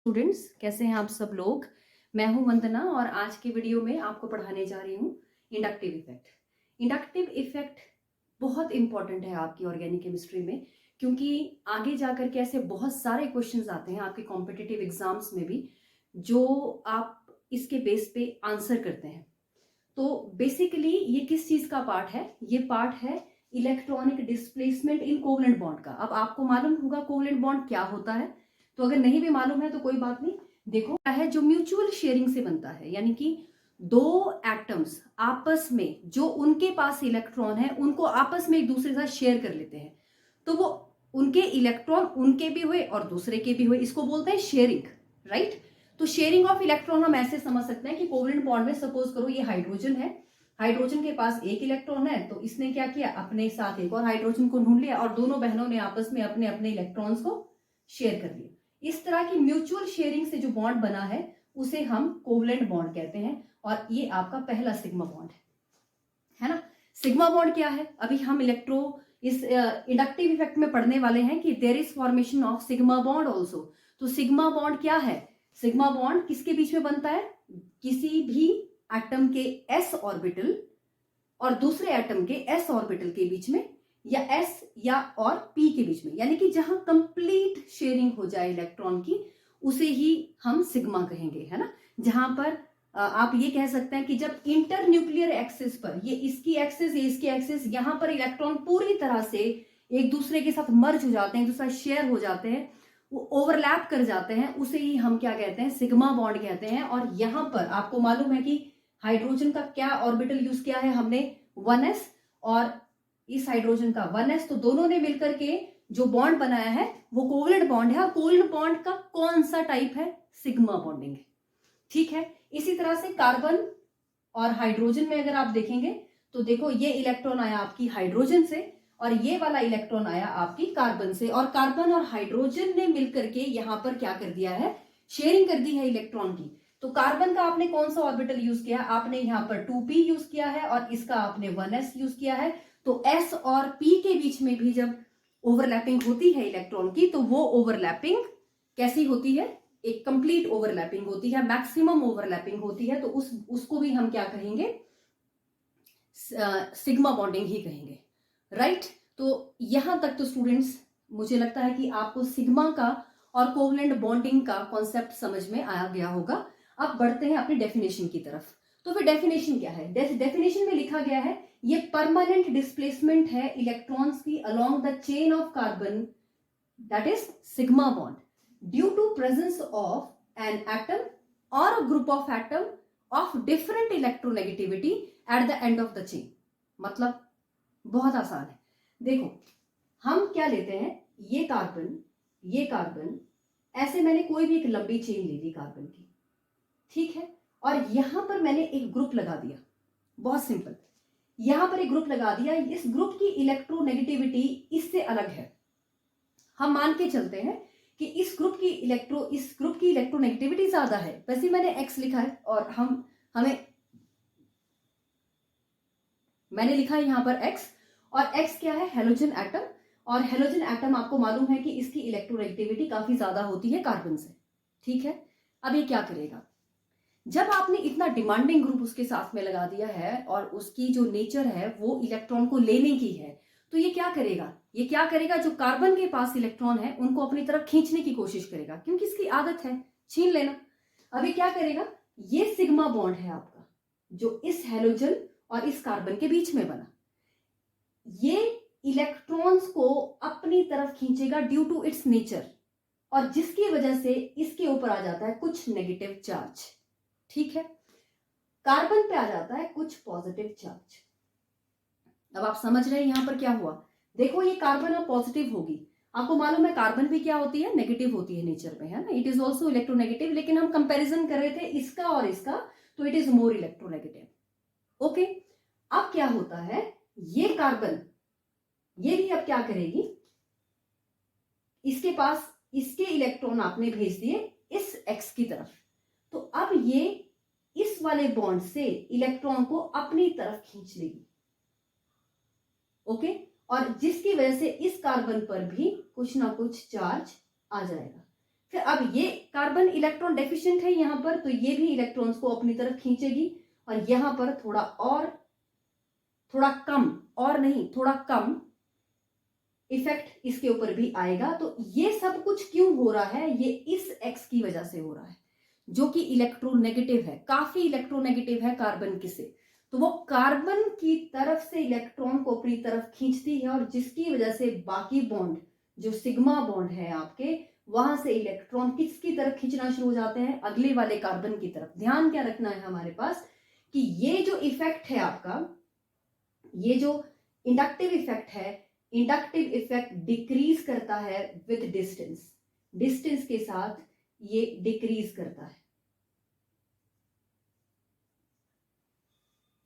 Students, कैसे हैं आप सब लोग। मैं हूं वंदना और आज की वीडियो में आपको पढ़ाने जा रही हूं इंडक्टिव इफेक्ट। इंडक्टिव इफेक्ट बहुत इंपॉर्टेंट है आपकी ऑर्गेनिक केमिस्ट्री में, क्योंकि आगे जाकर के ऐसे बहुत सारे क्वेश्चंस आते हैं आपके कॉम्पिटिटिव एग्जाम्स में भी, जो आप इसके बेस पे आंसर करते हैं। तो बेसिकली ये किस चीज का पार्ट है? ये पार्ट है electronic displacement in covalent bond का। अब आपको मालूम होगा कोवलेंट बॉन्ड क्या होता है, तो अगर नहीं भी मालूम है तो कोई बात नहीं। देखो, क्या है जो म्यूचुअल शेयरिंग से बनता है, यानी कि दो एटम्स आपस में जो उनके पास इलेक्ट्रॉन है उनको आपस में एक दूसरे के साथ शेयर कर लेते हैं, तो वो उनके इलेक्ट्रॉन उनके भी हुए और दूसरे के भी हुए, इसको बोलते हैं शेयरिंग, राइट। तो शेयरिंग ऑफ इलेक्ट्रॉन हम ऐसे समझ सकते हैं कि कोवलेंट बॉन्ड में सपोज करो ये हाइड्रोजन है, हाइड्रोजन के पास एक इलेक्ट्रॉन है, तो इसने क्या किया, अपने साथ एक और हाइड्रोजन को ढूंढ लिया और दोनों बहनों ने आपस में अपने अपने इलेक्ट्रॉन्स को शेयर कर लिया। इस तरह की म्यूचुअल शेयरिंग से जो बॉन्ड बना है उसे हम कोवलेंट बॉन्ड कहते हैं, और ये आपका पहला सिग्मा बॉन्ड है ना। सिग्मा बॉन्ड क्या है, अभी हम इस इंडक्टिव इफेक्ट में पढ़ने वाले हैं कि there is formation of sigma bond also. तो सिग्मा बॉन्ड क्या है? सिग्मा बॉन्ड किसके बीच में बनता है? किसी भी एटम के s ऑर्बिटल और दूसरे एटम के s ऑर्बिटल के बीच में, या s या और p के बीच में, यानी कि जहां कंप्लीट शेयरिंग हो जाए इलेक्ट्रॉन की, उसे ही हम सिग्मा कहेंगे, है ना। जहां पर आप ये कह सकते हैं कि जब इंटर न्यूक्लियर एक्सिस पर, ये इसकी एक्सिस ये इसकी एक्सिस, यहां पर इलेक्ट्रॉन पूरी तरह से एक दूसरे के साथ मर्ज हो जाते हैं, एक दूसरा शेयर हो जाते हैं, वो ओवरलैप कर जाते हैं, उसे ही हम क्या कहते हैं? सिग्मा बॉन्ड कहते हैं। और यहां पर आपको मालूम है कि हाइड्रोजन का क्या ऑर्बिटल यूज किया है हमने? 1s, और इस हाइड्रोजन का 1s, तो दोनों ने मिलकर के जो बॉन्ड बनाया है वो कोवलेंट बॉन्ड है। और कोवलेंट बॉन्ड का कौन सा टाइप है? सिग्मा बॉन्डिंग है, ठीक है। इसी तरह से कार्बन और हाइड्रोजन में अगर आप देखेंगे तो देखो, ये इलेक्ट्रॉन आया आपकी हाइड्रोजन से और ये वाला इलेक्ट्रॉन आया आपकी कार्बन से, और कार्बन और हाइड्रोजन ने मिलकर के यहां पर क्या कर दिया है? शेयरिंग कर दी है इलेक्ट्रॉन की। तो कार्बन का आपने कौन सा ऑर्बिटल यूज किया? आपने यहां पर 2p यूज किया है, और इसका आपने 1s यूज किया है। तो s और p के बीच में भी जब ओवरलैपिंग होती है इलेक्ट्रॉन की, तो वो ओवरलैपिंग कैसी होती है? एक कंप्लीट ओवरलैपिंग होती है, मैक्सिमम ओवरलैपिंग होती है। तो उसको भी हम क्या कहेंगे? सिग्मा बॉन्डिंग ही कहेंगे, राइट। तो यहां तक तो स्टूडेंट्स मुझे लगता है कि आपको सिग्मा का और कोवलेंट बॉन्डिंग का कॉन्सेप्ट समझ में आ गया होगा। अब बढ़ते हैं अपनी डेफिनेशन की तरफ। तो फिर डेफिनेशन क्या है? डेफिनेशन में लिखा गया है, ये परमानेंट डिस्प्लेसमेंट है इलेक्ट्रॉन्स की along the chain of carbon, that is sigma bond due to presence of an atom or a group of atom of different electronegativity at the end of the chain। मतलब बहुत आसान है। देखो, हम क्या लेते हैं, ये कार्बन, ऐसे मैंने कोई भी एक लंबी चेन ले ली कार्बन की, ठीक है, और यहां पर मैंने एक ग्रुप लगा दिया, बहुत सिंपल। यहां पर एक ग्रुप लगा दिया, इस ग्रुप की इलेक्ट्रोनेगेटिविटी इससे अलग है। हम मान के चलते हैं कि इस ग्रुप की इलेक्ट्रोनेगेटिविटी ज्यादा है, वैसे मैंने x लिखा है, और मैंने लिखा है यहां पर x, और x क्या है? Halogen atom. और हेलोजन एटम आपको मालूम है कि इसकी इलेक्ट्रोनेगेटिविटी काफी ज्यादा होती है कार्बन से, ठीक है। अब ये क्या करेगा? जब आपने इतना डिमांडिंग ग्रुप उसके साथ में लगा दिया है और उसकी जो नेचर है वो इलेक्ट्रॉन को लेने की है, तो ये क्या करेगा? जो कार्बन के पास इलेक्ट्रॉन है उनको अपनी तरफ खींचने की कोशिश करेगा, क्योंकि इसकी आदत है छीन लेना। अभी क्या करेगा? ये सिग्मा बॉन्ड है आपका, जो इस हेलोजन और इस कार्बन के बीच में बना, ये इलेक्ट्रॉन्स को अपनी तरफ खींचेगा ड्यू टू इट्स नेचर, और जिसकी वजह से इसके ऊपर आ जाता है कुछ नेगेटिव चार्ज, ठीक है। कार्बन पे आ जाता है कुछ पॉजिटिव चार्ज। अब आप समझ रहे हैं यहां पर क्या हुआ? देखो, ये कार्बन अब पॉजिटिव होगी, आपको मालूम है कार्बन भी क्या होती है? नेगेटिव होती है नेचर में, है ना। इट इज ऑल्सो इलेक्ट्रोनेगेटिव, लेकिन हम कंपैरिजन कर रहे थे इसका और इसका, तो it is more electronegative. Okay, अब क्या होता है? ये कार्बन, ये भी अब क्या करेगी? इसके पास इसके इलेक्ट्रॉन आपने भेज दिए इस एक्स की तरफ, तो अब ये इस वाले बॉन्ड से इलेक्ट्रॉन को अपनी तरफ खींच लेगी, ओके। और जिसकी वजह से इस कार्बन पर भी कुछ ना कुछ चार्ज आ जाएगा। फिर अब ये कार्बन इलेक्ट्रॉन डेफिशिएंट है यहाँ पर, तो ये भी इलेक्ट्रॉन्स को अपनी तरफ खींचेगी और यहाँ पर थोड़ा कम, और नहीं थोड़ा कम इफेक्ट इसके ऊपर भी आएगा। तो ये सब कुछ क्यों हो रहा है? ये इस एक्स की वजह से हो रहा है, जो कि इलेक्ट्रोनेगेटिव है, काफी इलेक्ट्रोनेगेटिव है कार्बन की से। तो वो कार्बन की तरफ से इलेक्ट्रॉन को अपनी तरफ खींचती है और जिसकी वजह से बाकी बॉन्ड जो सिग्मा बॉन्ड है आपके, वहां से इलेक्ट्रॉन किसकी तरफ खींचना शुरू हो जाते हैं? अगले वाले कार्बन की तरफ। ध्यान क्या रखना है हमारे पास कि ये जो इफेक्ट है आपका, ये जो इंडक्टिव इफेक्ट है, इंडक्टिव इफेक्ट डिक्रीज करता है विद डिस्टेंस, डिस्टेंस के साथ ये डिक्रीज करता है,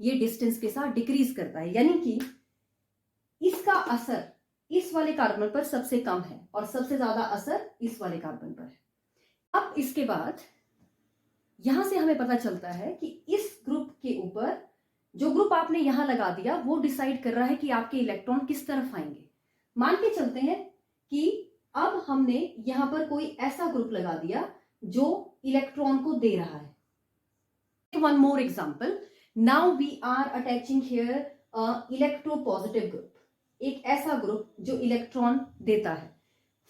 ये डिस्टेंस के साथ डिक्रीज करता है, यानी कि इसका असर इस वाले कार्बन पर सबसे कम है और सबसे ज्यादा असर इस वाले कार्बन पर है। अब इसके बाद यहां से हमें पता चलता है कि इस ग्रुप के ऊपर जो ग्रुप आपने यहां लगा दिया वो डिसाइड कर रहा है कि आपके इलेक्ट्रॉन किस तरफ आएंगे। मान के चलते हैं कि अब हमने यहां पर कोई ऐसा ग्रुप लगा दिया जो इलेक्ट्रॉन को दे रहा है। One more example, now we are attaching here electropositive group, एक ऐसा ग्रुप जो इलेक्ट्रॉन देता है,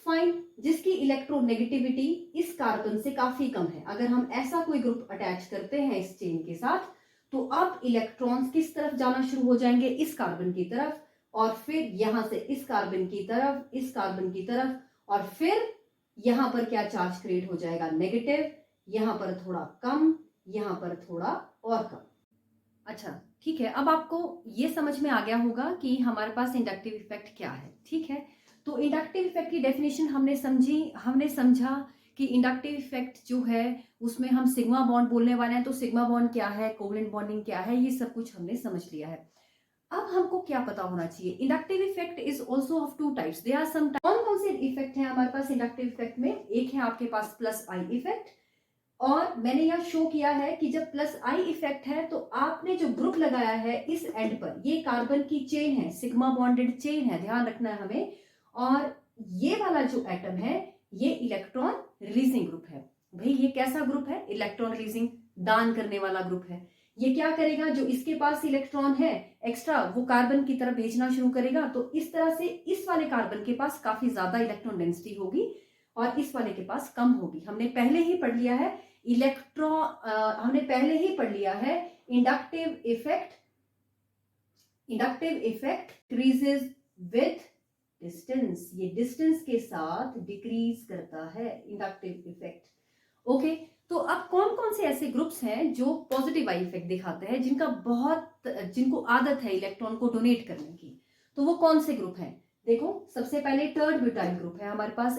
फाइन, जिसकी इलेक्ट्रोनेगेटिविटी इस कार्बन से काफी कम है। अगर हम ऐसा कोई ग्रुप अटैच करते हैं इस चेन के साथ, तो अब इलेक्ट्रॉन्स किस तरफ जाना शुरू हो जाएंगे? इस कार्बन की तरफ, और फिर यहां से इस कार्बन की तरफ, इस कार्बन की तरफ, और फिर यहां पर क्या चार्ज क्रिएट हो जाएगा? नेगेटिव, यहां पर थोड़ा कम, यहां पर थोड़ा और कम। अच्छा ठीक है, अब आपको ये समझ में आ गया होगा कि हमारे पास इंडक्टिव इफेक्ट क्या है। ठीक है, तो इंडक्टिव इफेक्ट की डेफिनेशन हमने समझा कि इंडक्टिव इफेक्ट जो है उसमें हम सिग्मा बॉन्ड बोलने वाले हैं। तो सिग्मा बॉन्ड क्या है, कोवलेंट बॉन्डिंग क्या है, ये सब कुछ हमने समझ लिया है। अब हमको क्या पता होना चाहिए? Inductive effect is also of two types, there are some. कौन कौन से इफेक्ट है हमारे पास इंडक्टिव इफेक्ट में? एक है आपके पास प्लस आई इफेक्ट, और मैंने यह शो किया है कि जब प्लस आई इफेक्ट है तो आपने जो ग्रुप लगाया है इस एंड पर, ये कार्बन की चेन है, सिग्मा बॉन्डेड चेन है, ध्यान रखना है हमें, और ये वाला जो एटम है ये इलेक्ट्रॉन रिलीजिंग ग्रुप है। भाई ये कैसा ग्रुप है? इलेक्ट्रॉन रिलीजिंग, दान करने वाला ग्रुप है। ये क्या करेगा? जो इसके पास इलेक्ट्रॉन है एक्स्ट्रा, वो कार्बन की तरफ भेजना शुरू करेगा। तो इस तरह से इस वाले कार्बन के पास काफी ज्यादा इलेक्ट्रॉन डेंसिटी होगी और इस वाले के पास कम होगी। हमने पहले ही पढ़ लिया है inductive effect decreases with distance, ये डिस्टेंस के साथ डिक्रीज करता है इंडक्टिव इफेक्ट। ओके, तो अब कौन कौन से ऐसे ग्रुप्स हैं जो पॉजिटिव आई इफेक्ट दिखाते हैं, जिनको आदत है इलेक्ट्रॉन को डोनेट करने की? तो वो कौन से ग्रुप हैं? देखो, सबसे पहले टर्ड ब्यूटाइल ग्रुप है हमारे पास।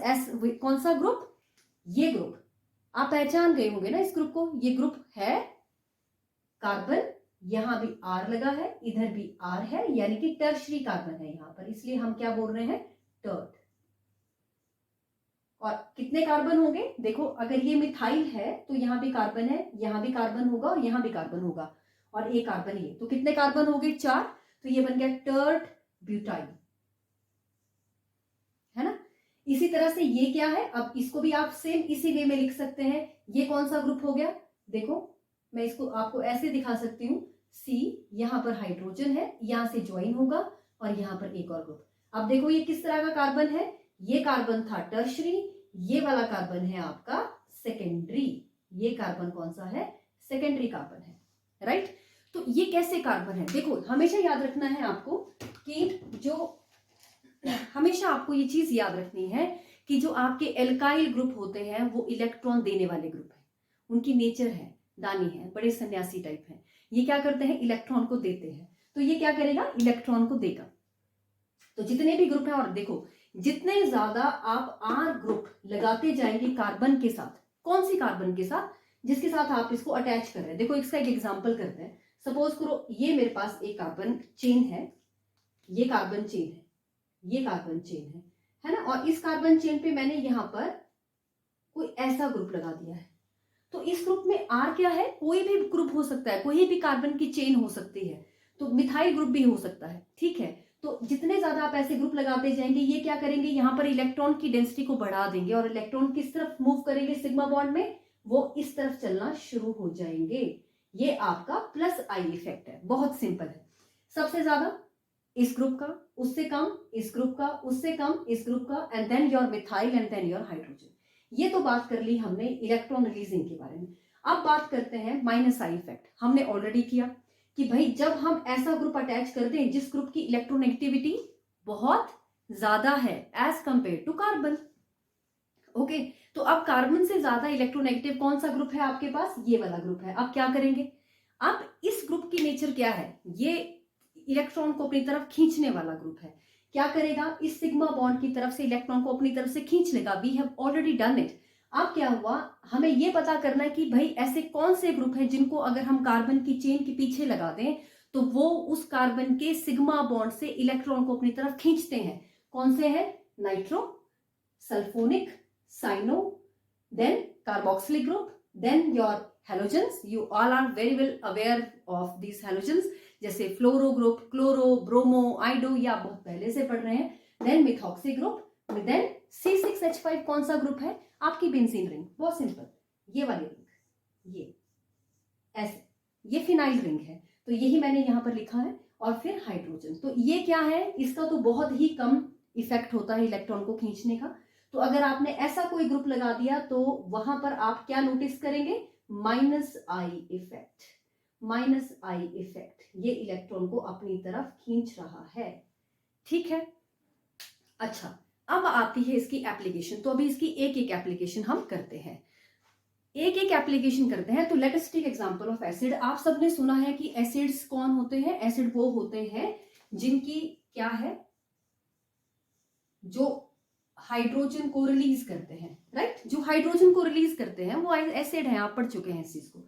कौन सा ग्रुप? ये ग्रुप आप पहचान गए होंगे ना इस ग्रुप को। ये ग्रुप है कार्बन, यहां भी आर लगा है, इधर भी आर है, यानी कि टर्शरी कार्बन है यहां पर, इसलिए हम क्या बोल रहे हैं? टर्ड। और कितने कार्बन होंगे? देखो, अगर ये मिथाइल है तो यहां भी कार्बन है, यहां भी कार्बन होगा और यहां भी कार्बन होगा, और एक कार्बन ये, तो कितने कार्बन हो गए? 4। तो ये बन गया टर्ड ब्यूटाइल, है ना। इसी तरह से ये क्या है? अब इसको भी आप सेम इसी वे में लिख सकते हैं। ये कौन सा ग्रुप हो गया? देखो, मैं इसको आपको ऐसे दिखा सकती हूँ, सी, यहां पर हाइड्रोजन है, यहां से ज्वाइन होगा और यहां पर एक और ग्रुप। अब देखो ये किस तरह का कार्बन है? ये कार्बन था टर्शरी, ये वाला कार्बन है आपका सेकेंडरी। ये कार्बन कौन सा है? सेकेंडरी कार्बन है, राइट। तो ये कैसे कार्बन है? देखो, हमेशा याद रखना है आपको कि हमेशा आपको ये चीज याद रखनी है कि जो आपके एल्काइल ग्रुप होते हैं वो इलेक्ट्रॉन देने वाले ग्रुप है। उनकी नेचर है, दानी है, बड़े सन्यासी टाइप है। ये क्या करते हैं? इलेक्ट्रॉन को देते हैं। तो ये क्या करेगा? इलेक्ट्रॉन को देगा। तो जितने भी ग्रुप है, और देखो, जितने ज्यादा आप आर ग्रुप लगाते जाएंगे कार्बन के साथ, कौन सी कार्बन के साथ? जिसके साथ आप इसको अटैच कर रहे हैं। देखो, इसका एक एग्जाम्पल करते हैं। सपोज करो ये मेरे पास एक कार्बन चेन है, ये कार्बन चेन है, ये कार्बन चेन है ना, और इस कार्बन चेन पे मैंने यहां पर कोई ऐसा ग्रुप लगा दिया है। तो इस ग्रुप में आर क्या है? कोई भी ग्रुप हो सकता है, कोई भी कार्बन की चेन हो सकती है, तो मिथाइल ग्रुप भी हो सकता है, ठीक है। तो जितने ज्यादा आप ऐसे ग्रुप लगाते जाएंगे ये क्या करेंगे, यहाँ पर इलेक्ट्रॉन की डेंसिटी को बढ़ा देंगे और इलेक्ट्रॉन किस तरफ मूव करेंगे सिग्मा बॉन्ड में, वो इस तरफ चलना शुरू हो जाएंगे। ये आपका प्लस आई इफेक्ट है, बहुत सिंपल है। सबसे ज्यादा इस ग्रुप का, उससे कम इस ग्रुप का, उससे कम इस ग्रुप का, and then your methyl and then your hydrogen. ये तो बात कर ली हमने इलेक्ट्रॉन रिलीजिंग के बारे में। अब बात करते हैं माइनस आई इफेक्ट। हमने ऑलरेडी किया कि भाई जब हम ऐसा ग्रुप अटैच कर दें जिस ग्रुप की इलेक्ट्रोनेगेटिविटी बहुत ज्यादा है as compare to carbon. Okay, तो अब कार्बन से ज्यादा इलेक्ट्रोनेगेटिव कौन सा ग्रुप है आपके पास, ये वाला ग्रुप है। अब क्या करेंगे, अब इस ग्रुप की नेचर क्या है, ये इलेक्ट्रॉन को अपनी तरफ खींचने वाला ग्रुप है। क्या करेगा, इस सिग्मा बॉन्ड की तरफ से इलेक्ट्रॉन को अपनी तरफ से खींच लेगा। We have already done it. अब क्या हुआ, हमें यह पता करना है कि भाई ऐसे कौन से ग्रुप हैं जिनको अगर हम कार्बन की चेन के पीछे लगा दें तो वो उस कार्बन के सिग्मा बॉन्ड से इलेक्ट्रॉन को अपनी तरफ खींचते हैं। कौन से हैं, nitro, sulphonic, cyano, then carboxylic group, then your halogens. You all are very well aware of these halogens, जैसे fluoro group, chloro, bromo, iodo, या बहुत पहले से पढ़ रहे हैं। Then methoxy group, then C6H5 कौन सा ग्रुप है, आपकी बेंजीन रिंग। बहुत सिंपल, ये वाली रिंग, ये ऐसे, ये फिनाइल रिंग है, तो यही मैंने यहां पर लिखा है। और फिर हाइड्रोजन, तो ये क्या है, इसका तो बहुत ही कम इफेक्ट होता है इलेक्ट्रॉन को खींचने का। तो अगर आपने ऐसा कोई ग्रुप लगा दिया तो वहां पर आप क्या नोटिस करेंगे, minus I effect. Minus I effect, ये इलेक्ट्रॉन को अपनी तरफ खींच रहा है। ठीक है, अच्छा अब आती है इसकी एप्लीकेशन। तो अभी इसकी एक एक एप्लीकेशन हम करते हैं, एक एक एप्लीकेशन करते हैं। तो let us take example of acid. आप सबने सुना है कि एसिड्स कौन होते हैं, एसिड वो होते हैं जिनकी क्या है, जो हाइड्रोजन को रिलीज करते हैं, राइट। जो हाइड्रोजन को रिलीज करते हैं वो एसिड हैं, आप पढ़ चुके हैं इस चीज को।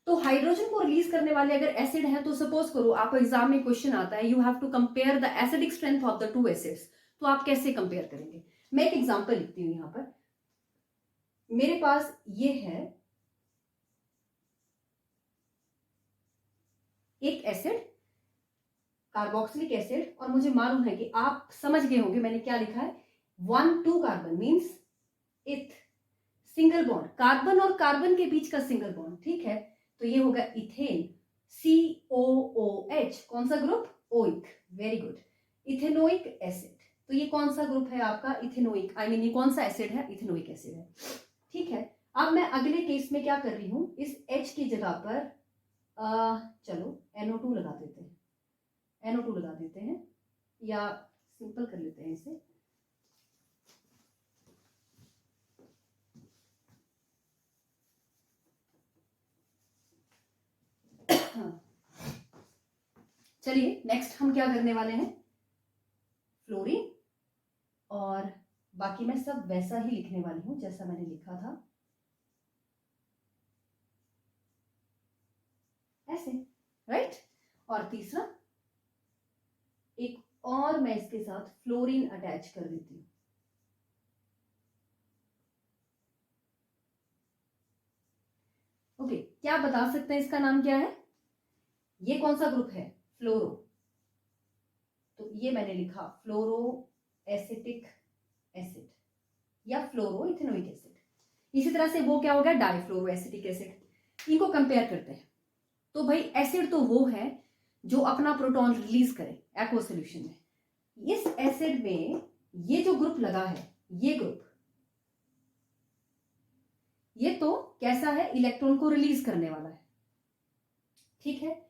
तो हाइड्रोजन को रिलीज करने वाले अगर एसिड हैं, तो सपोज करो आप एग्जाम में क्वेश्चन आता है, you have to compare the acidic strength of the two acids. तो आप कैसे कंपेयर करेंगे, मैं एक एग्जांपल लिखती हूं। यहां पर मेरे पास ये है एक एसिड, कार्बोक्सिलिक एसिड, और मुझे मालूम है कि आप समझ गए होंगे मैंने क्या लिखा है, 1,2 कार्बन मींस इथ, सिंगल बॉन्ड, कार्बन और कार्बन के बीच का सिंगल बॉन्ड, ठीक है। तो ये होगा इथेन, COOH, कौन सा group, oic, very good, ethanoic acid. तो ये कौन सा ग्रुप है आपका, इथेनोइक, आई मीन ये कौन सा एसिड है, इथेनोइक एसिड है। ठीक है, अब मैं अगले केस में क्या कर रही हूं, इस H की जगह पर चलो NO2 लगा देते हैं, NO2 लगा देते हैं, या सिंपल कर लेते हैं इसे। चलिए नेक्स्ट हम क्या करने वाले हैं, फ्लोरीन, और बाकी मैं सब वैसा ही लिखने वाली हूं जैसा मैंने लिखा था, ऐसे, राइट। और तीसरा एक और मैं इसके साथ फ्लोरीन अटैच कर देती हूं। ओके, क्या आप बता सकते हैं इसका नाम क्या है, ये कौन सा ग्रुप है, फ्लोरो। तो ये मैंने लिखा फ्लोरो एसिटिक एसिड या फ्लोरो इथेनोइक एसिड। इसी तरह से वो क्या हो गया, डाइफ्लोरो एसिटिक एसिड। इनको कंपेयर करते हैं। तो भाई एसिड तो वो है जो अपना प्रोटॉन रिलीज करे एक्वा सॉल्यूशन में। इस एसिड में ये जो ग्रुप लगा है, ये ग्रुप, ये तो कैसा है, इलेक्ट्रॉन को रिलीज करने वाला है, ठीक है।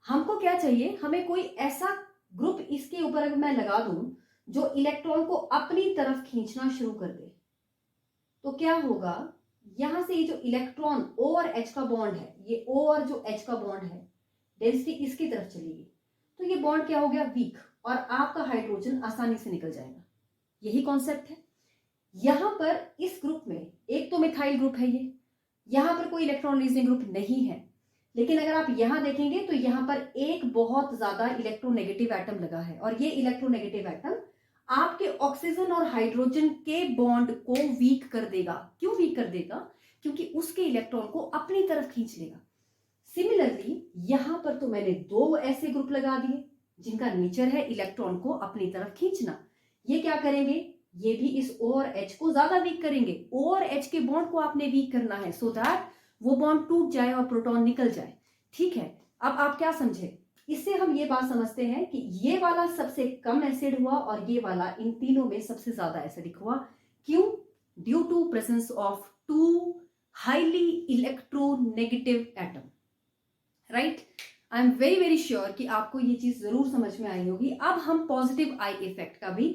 हमको क्या चाहिए, हमें कोई ऐसा ग्रुप इसके ऊपर अगर मैं लगा दूं जो इलेक्ट्रॉन को अपनी तरफ खींचना शुरू कर दे, तो क्या होगा, यहां से ये जो इलेक्ट्रॉन O और H का बॉन्ड है, ये O और जो H का बॉन्ड है, डेंसिटी इसकी तरफ चलेगी, तो ये बॉन्ड क्या हो गया, वीक, और आपका हाइड्रोजन आसानी से निकल जाएगा। यही कॉन्सेप्ट है। यहां पर इस ग्रुप में एक तो मिथाइल ग्रुप है, ये यहां पर कोई इलेक्ट्रॉन रिलीजिंग ग्रुप नहीं है, लेकिन अगर आप यहां देखेंगे तो यहां पर एक बहुत ज्यादा इलेक्ट्रोनेगेटिव एटम लगा है, और ये इलेक्ट्रोनेगेटिव एटम आपके ऑक्सीजन और हाइड्रोजन के बॉन्ड को वीक कर देगा। क्यों वीक कर देगा, क्योंकि उसके इलेक्ट्रॉन को अपनी तरफ खींच लेगा। सिमिलरली यहां पर तो मैंने दो ऐसे ग्रुप लगा दिए, जिनका नेचर है इलेक्ट्रॉन को अपनी तरफ खींचना। ये क्या करेंगे, ये भी इस O और H को ज्यादा वीक करेंगे। O और H के बॉन्ड को आपने वीक करना है सो दैट वो बॉन्ड टूट जाए और प्रोटॉन निकल जाए। ठीक है, अब आप क्या समझे, इससे हम ये बात समझते हैं कि ये वाला सबसे कम एसिड हुआ और ये वाला इन तीनों में सबसे ज्यादा एसिडिक हुआ। क्यों? Due to presence of two highly electronegative atom. Right, I am very very sure कि आपको ये चीज जरूर समझ में आई होगी। अब हम पॉजिटिव आई इफेक्ट का भी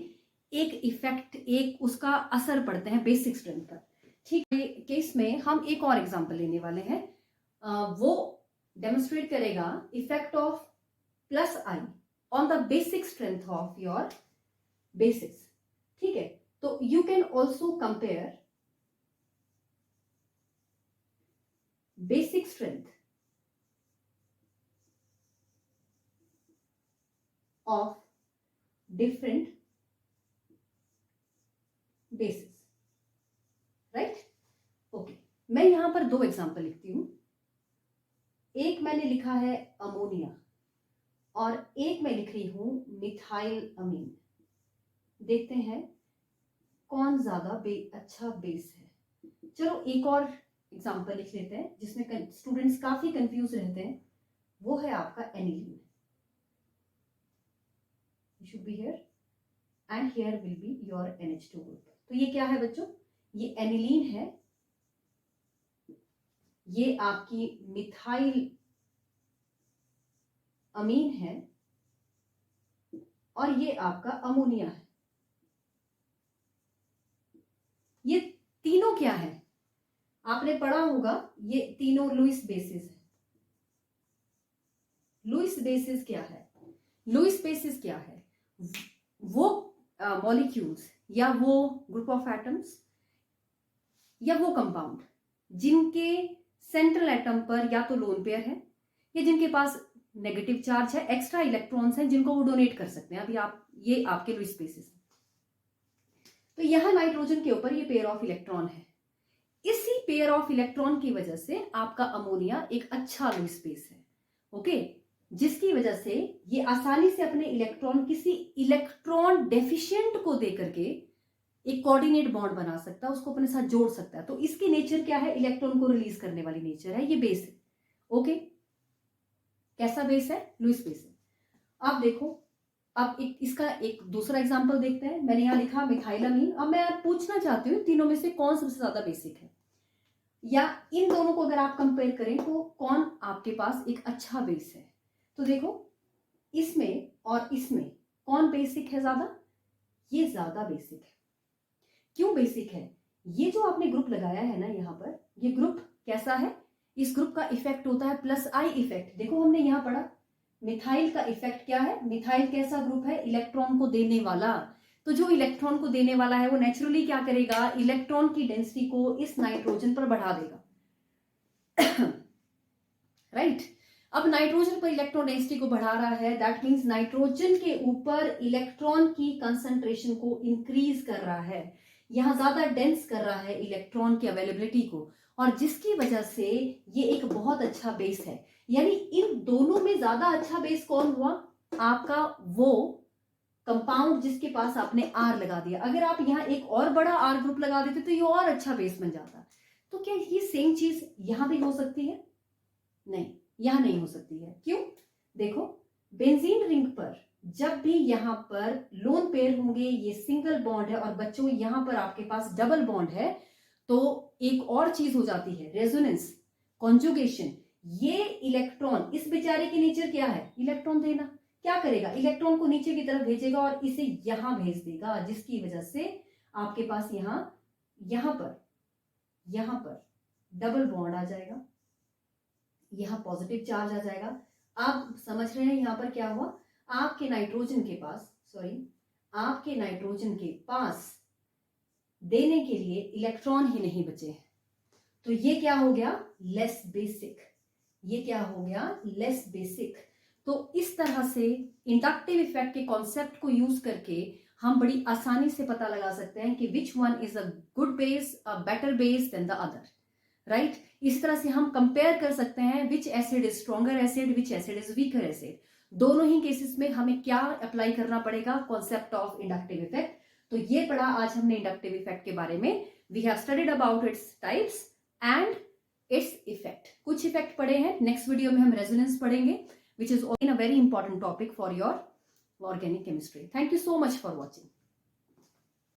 एक इफेक्ट, एक उसका असर पड़ते हैं बेसिक स्ट्रेंथ पर। ठीक है, केस में हम एक और एग्जांपल लेने वाले हैं, वो डेमोन्स्ट्रेट करेगा effect of plus I on the basic strength of your basis. ठीक है, तो you can also compare basic strength of different basis. Right, okay, मैं यहां पर दो एग्जांपल लिखती हूं। एक मैंने लिखा है अमोनिया और एक मैं लिख रही हूं मिथाइल अमीन। देखते हैं कौन ज्यादा अच्छा बेस है। चलो एक और एग्जांपल लिख लेते हैं जिसमें स्टूडेंट्स काफी कंफ्यूज रहते हैं, वो है आपका aniline. Should be here and here will be your NH2 group. तो ये क्या है बच्चों, ये एनिलीन है, ये आपकी मिथाइल अमीन है और ये आपका अमोनिया है। ये तीनों क्या है, आपने पढ़ा होगा, ये तीनों लुईस बेसिस है। लुईस बेसिस क्या है? लुईस बेसिस क्या है? वो मॉलिक्यूल्स या वो ग्रुप ऑफ एटम्स या वो कंपाउंड जिनके सेंट्रल एटम पर या तो लोन पेयर है या जिनके पास नेगेटिव चार्ज है, एक्स्ट्रा इलेक्ट्रॉन्स हैं जिनको वो डोनेट कर सकते हैं। अभी आप ये आपके लुईस बेसिस है। तो यहां नाइट्रोजन के ऊपर ये पेयर ऑफ इलेक्ट्रॉन है। इसी पेयर ऑफ इलेक्ट्रॉन की वजह से आपका अमोनिया एक अच्छा लुईस बेस है। ओके, जिसकी वजह से ये आसानी से अपने इलेक्ट्रॉन किसी इलेक्ट्रॉन डेफिशिएंट को देकर के एक कोऑर्डिनेट बॉन्ड बना सकता है, उसको अपने साथ जोड़ सकता है। तो इसकी नेचर क्या है? इलेक्ट्रॉन को रिलीज करने वाली नेचर है, ये बेस है। ओके, कैसा बेस है? लुईस बेस है। अब देखो, अब इसका एक दूसरा एग्जांपल देखते हैं। मैंने यहां लिखा मिथाइलामीन। अब मैं पूछना चाहती हूँ तीनों में से कौन सबसे ज्यादा बेसिक है, या इन दोनों को अगर आप कंपेयर करें तो कौन आपके पास एक अच्छा बेस है। तो देखो, इसमें और इसमें कौन बेसिक है ज्यादा? ये ज्यादा बेसिक है। क्यों बेसिक है? ये जो आपने ग्रुप लगाया है ना यहाँ पर, ये ग्रुप कैसा है? इस ग्रुप का इफेक्ट होता है प्लस आई इफेक्ट। देखो हमने यहां पढ़ा मिथाइल का इफेक्ट क्या है? मिथाइल कैसा ग्रुप है? इलेक्ट्रॉन को देने वाला। तो जो इलेक्ट्रॉन को देने वाला है वो नेचुरली क्या करेगा? इलेक्ट्रॉन की डेंसिटी को इस नाइट्रोजन पर बढ़ा देगा। राइट, अब नाइट्रोजन पर इलेक्ट्रॉन डेंसिटी को बढ़ा रहा है, दैट मींस नाइट्रोजन के ऊपर इलेक्ट्रॉन की कंसंट्रेशन को इंक्रीज कर रहा है, यहां ज्यादा डेंस कर रहा है इलेक्ट्रॉन की अवेलेबिलिटी को, और जिसकी वजह से ये एक बहुत अच्छा बेस है। यानी इन दोनों में ज्यादा अच्छा बेस कौन हुआ? आपका वो कंपाउंड जिसके पास आपने R लगा दिया। अगर आप यहाँ एक और बड़ा R ग्रुप लगा देते तो ये और अच्छा बेस बन जाता। तो क्या ये सेम चीज यहां भी हो सकती है? नहीं, यहां नहीं हो सकती है। क्यों? देखो, बेंजीन रिंग पर जब भी यहां पर लोन पेयर होंगे, ये सिंगल बॉन्ड है, और बच्चों यहां पर आपके पास डबल बॉन्ड है, तो एक और चीज हो जाती है, रेजोनेंस, कॉन्जुगेशन। ये इलेक्ट्रॉन, इस बेचारे की नेचर क्या है? इलेक्ट्रॉन देना। क्या करेगा? इलेक्ट्रॉन को नीचे की तरफ भेजेगा और इसे यहां भेज देगा, जिसकी वजह से आपके पास यहां पर डबल बॉन्ड आ जाएगा, यहां पॉजिटिव चार्ज आ जाएगा। आप समझ रहे हैं यहां पर क्या हुआ? आपके नाइट्रोजन के पास देने के लिए इलेक्ट्रॉन ही नहीं बचे। तो ये क्या हो गया? Less basic. ये क्या हो गया? Less basic. तो इस तरह से इंडक्टिव इफेक्ट के कॉन्सेप्ट को यूज करके हम बड़ी आसानी से पता लगा सकते हैं कि which one is a good base, a better base than the other. Right, इस तरह से हम कंपेयर कर सकते हैं which acid is stronger acid, which acid is weaker acid. दोनों ही केसेस में हमें क्या अप्लाई करना पड़ेगा, कॉन्सेप्ट ऑफ इंडक्टिव इफेक्ट। तो ये पढ़ा आज हमने इंडक्टिव इफेक्ट के बारे में। We have studied about its types and its effect. कुछ इफेक्ट पढ़े हैं, नेक्स्ट वीडियो में हम रेजोनेंस पढ़ेंगे, which is in a very important topic for your organic chemistry. Thank you so much for watching.